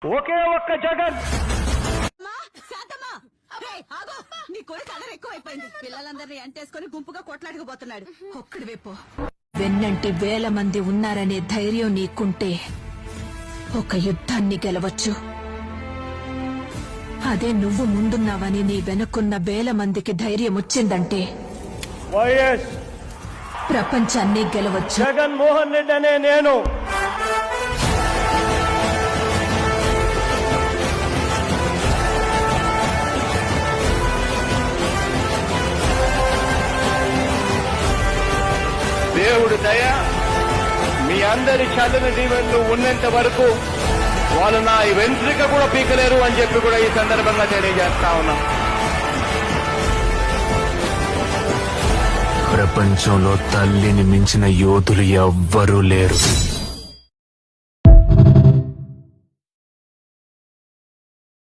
ఒకే ఒక్క జగన్. నీ కొడుకు అల్లరి ఎక్కువైపోయింది. పిల్లలందరినీ అంటేసుకుని గుంపుగా కొట్లాడుకుపోతున్నాడు. ఒక్కడి వైపు వెన్నంటి 1000 మంది ఉన్నారనే ధైర్యం నీకుంటే ఒక యుద్ధాన్ని గెలవచ్చు. అదే నువ్వు ముందున్నావని నీ వెనుకున్న 1000 మందికి ధైర్యం వచ్చిందంటే వైఎస్ ప్రపంచాన్ని గెలవచ్చు. జగన్మోహన్ రెడ్డి అనే నేను దేవుడు దయ మీ అందరి చల్లని దీవెనలు ఉన్నంత వరకు వాళ్ళు నా వెంట్రుక కూడా పీకలేరు అని చెప్పి కూడా ఈ సందర్భంగా తెలియజేస్తా ఉన్నా. ప్రపంచంలో తల్లిని మించిన యోధులు ఎవ్వరూ లేరు.